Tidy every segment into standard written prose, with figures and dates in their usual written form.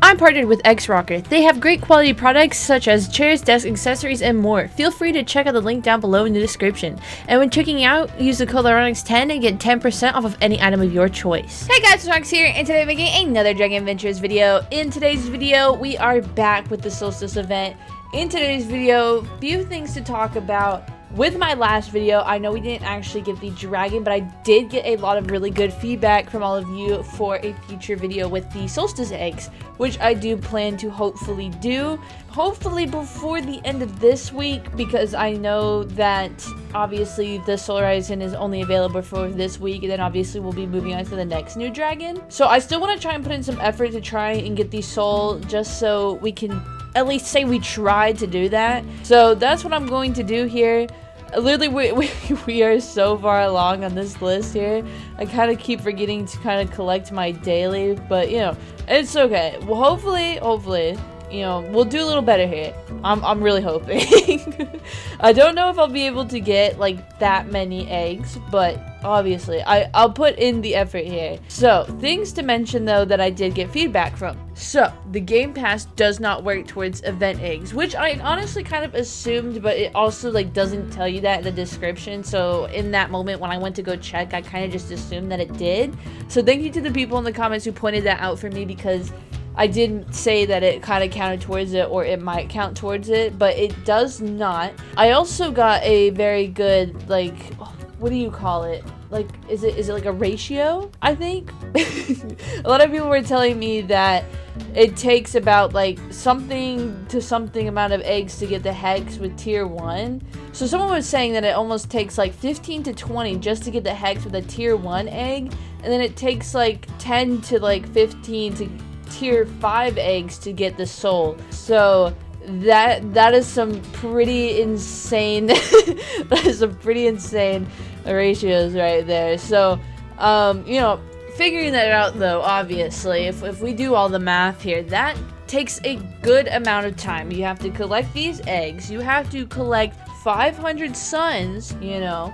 I'm partnered with X-Rocker. They have great quality products such as chairs, desks, accessories, and more. Feel free to check out the link down below in the description. And when checking out, use the code Lyronyx 10 and get 10% off of any item of your choice. Hey guys, Lyronyx here, and today I'm making another Dragon Adventures video. In today's video, we are back with the Solstice event. In today's video, few things to talk about. With my last video, I know we didn't actually get the dragon, but I did get a lot of really good feedback from all of you for a future video with the solstice eggs, which I do plan to hopefully do. Hopefully before the end of this week, because I know that obviously the SOLARIZON is only available for this week, and then obviously we'll be moving on to the next new dragon. So I still want to try and put in some effort to try and get the soul, just so we can at least say we tried to do that. So that's what I'm going to do here. Literally, we are so far along on this list here. I kind of keep forgetting to kind of collect my daily, but you know, it's okay. Well, hopefully, you know, we'll do a little better here. I'm really hoping. I don't know if I'll be able to get like that many eggs, but obviously I'll put in the effort here. So things to mention though that I did get feedback from. So the game pass does not work towards event eggs, which I honestly kind of assumed, but it also like doesn't tell you that in the description. So in that moment when I went to go check, I kind of just assumed that it did. So thank you to the people in the comments who pointed that out for me, because I didn't say that it kind of counted towards it, or it might count towards it, but it does not. I also got a very good, like, what do you call it? Like, is it like a ratio, I think? A lot of people were telling me that it takes about like something to something amount of eggs to get the hex with tier 1. So someone was saying that it almost takes like 15 to 20 just to get the hex with a tier 1 egg, and then it takes like 10 to like 15 to tier 5 eggs to get the soul. So that is some pretty insane that is some pretty insane ratios right there. So you know, figuring that out though, obviously if we do all the math here, that takes a good amount of time. You have to collect these eggs, you have to collect 500 suns, you know,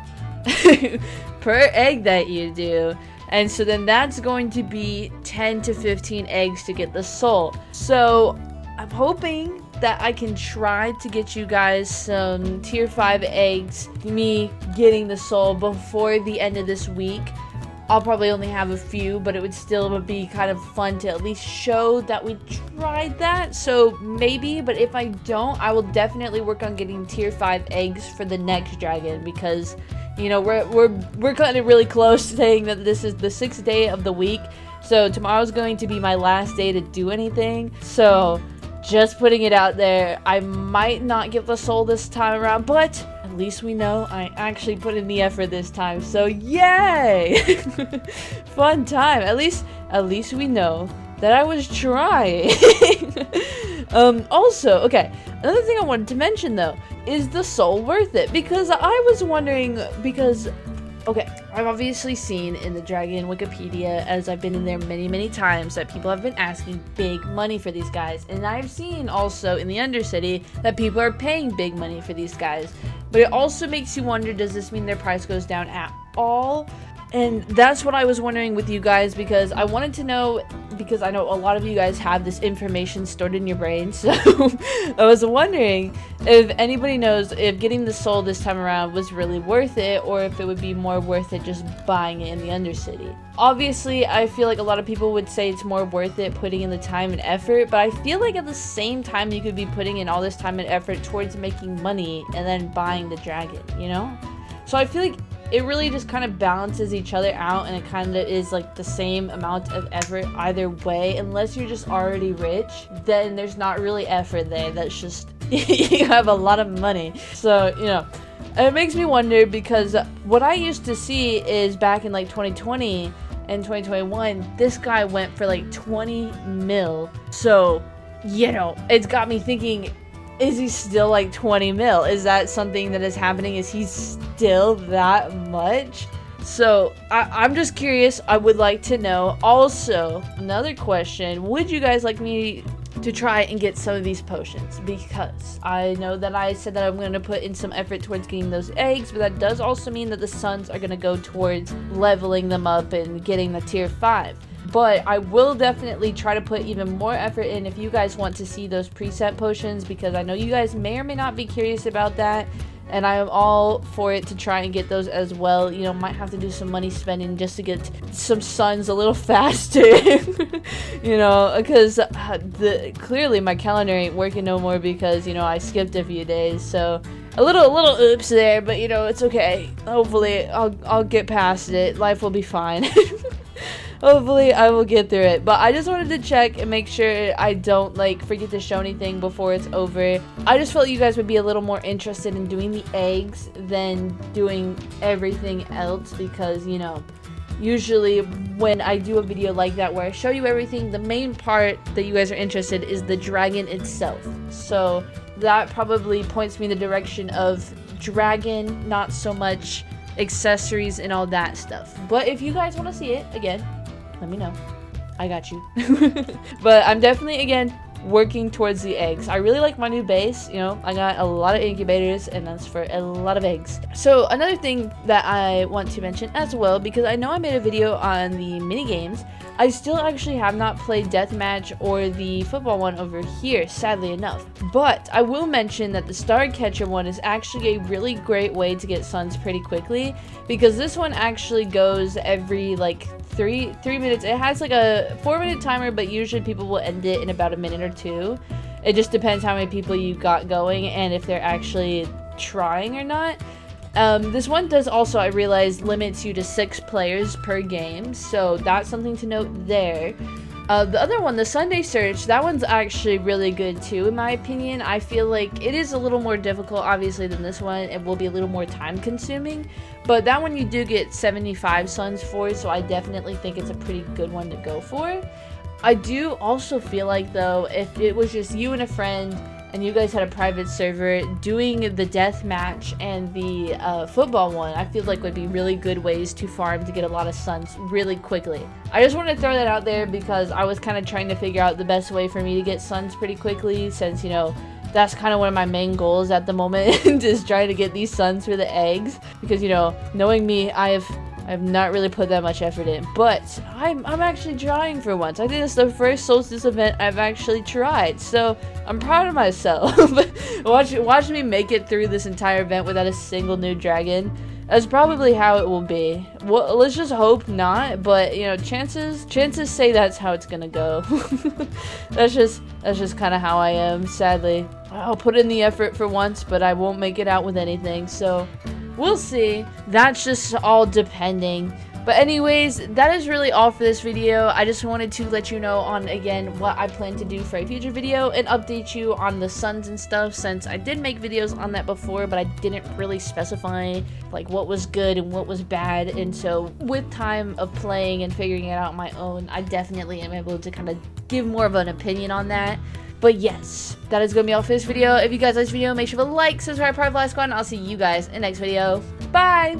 per egg that you do. And so then that's going to be 10 to 15 eggs to get the soul. So I'm hoping that I can try to get you guys some tier 5 eggs, me getting the soul before the end of this week. I'll probably only have a few, but it would still be kind of fun to at least show that we tried that. So maybe, but if I don't, I will definitely work on getting tier 5 eggs for the next dragon, because you know, we're kind of really close, saying that this is the 6th day of the week. So tomorrow's going to be my last day to do anything. So just putting it out there, I might not get the soul this time around, but at least we know I actually put in the effort this time. So yay! Fun time. At least we know that I was trying. Also, okay, another thing I wanted to mention though, is the soul worth it? Because I was wondering, because okay, I've obviously seen in the Dragon Wikipedia, as I've been in there many times, that people have been asking big money for these guys. And I've seen also in the Undercity that people are paying big money for these guys. But it also makes you wonder, does this mean their price goes down at all? And that's what I was wondering with you guys, because I wanted to know, because I know a lot of you guys have this information stored in your brain. So I was wondering if anybody knows if getting the soul this time around was really worth it, or if it would be more worth it just buying it in the Undercity. Obviously, I feel like a lot of people would say it's more worth it putting in the time and effort, but I feel like at the same time you could be putting in all this time and effort towards making money and then buying the dragon, you know? So I feel like it really just kind of balances each other out, and it kind of is like the same amount of effort either way. Unless you're just already rich, then there's not really effort there. That's just you have a lot of money. So you know, it makes me wonder, because what I used to see is back in like 2020 and 2021, this guy went for like 20 mil. So you know, it's got me thinking, is he still like 20 mil? Is that something that is happening? Is he still that much? So I'm just curious. I would like to know. Also, another question, would you guys like me to try and get some of these potions? Because I know that I said that I'm going to put in some effort towards getting those eggs, but that does also mean that the suns are going to go towards leveling them up and getting the tier 5. but I will definitely try to put even more effort in if you guys want to see those preset potions, because I know you guys may or may not be curious about that, and I am all for it to try and get those as well. You know, might have to do some money spending just to get some suns a little faster. You know, because clearly my calendar ain't working no more because, you know, I skipped a few days, so a little oops there, but you know, it's okay. Hopefully I'll get past it. Life will be fine. Hopefully I will get through it. But I just wanted to check and make sure I don't like forget to show anything before it's over. I just felt you guys would be a little more interested in doing the eggs than doing everything else, because, you know, usually when I do a video like that where I show you everything, the main part that you guys are interested in is the dragon itself. So that probably points me in the direction of dragon, not so much accessories and all that stuff. But if you guys want to see it, again, let me know. I got you. But I'm definitely, again, working towards the eggs. I really like my new base. You know, I got a lot of incubators, and that's for a lot of eggs. So another thing that I want to mention as well, because I know I made a video on the mini games, I still actually have not played Deathmatch or the football one over here, sadly enough. But I will mention that the Star Catcher one is actually a really great way to get suns pretty quickly, because this one actually goes every like three minutes. It has like a 4-minute timer, but usually people will end it in about a minute or two. It just depends how many people you got going and if they're actually trying or not. This one does also, I realize, limits you to 6 players per game, so that's something to note there. The other one, the Sunday Search, that one's actually really good too, in my opinion. I feel like it is a little more difficult, obviously, than this one. It will be a little more time consuming, but that one you do get 75 suns for, so I definitely think it's a pretty good one to go for. I do also feel like, though, if it was just you and a friend, and you guys had a private server, doing the death match and the football one, I feel like would be really good ways to farm to get a lot of suns really quickly. I just wanted to throw that out there because I was kind of trying to figure out the best way for me to get suns pretty quickly, since, you know, that's kind of one of my main goals at the moment, is trying to get these suns for the eggs. Because, you know, knowing me, I've not really put that much effort in, but I'm actually trying for once. I think it's the first solstice event I've actually tried, so I'm proud of myself. Watch me make it through this entire event without a single new dragon. That's probably how it will be. Well, let's just hope not, but you know, chances say that's how it's gonna go. That's just kind of how I am, sadly. I'll put in the effort for once, but I won't make it out with anything, so we'll see. That's just all depending. But anyways, that is really all for this video. I just wanted to let you know on, again, what I plan to do for a future video and update you on the suns and stuff, since I did make videos on that before, but I didn't really specify like what was good and what was bad. And so with time of playing and figuring it out on my own, I definitely am able to kind of give more of an opinion on that. But yes, that is going to be all for this video. If you guys like this video, make sure to like, subscribe, part of Squad, and I'll see you guys in the next video. Bye!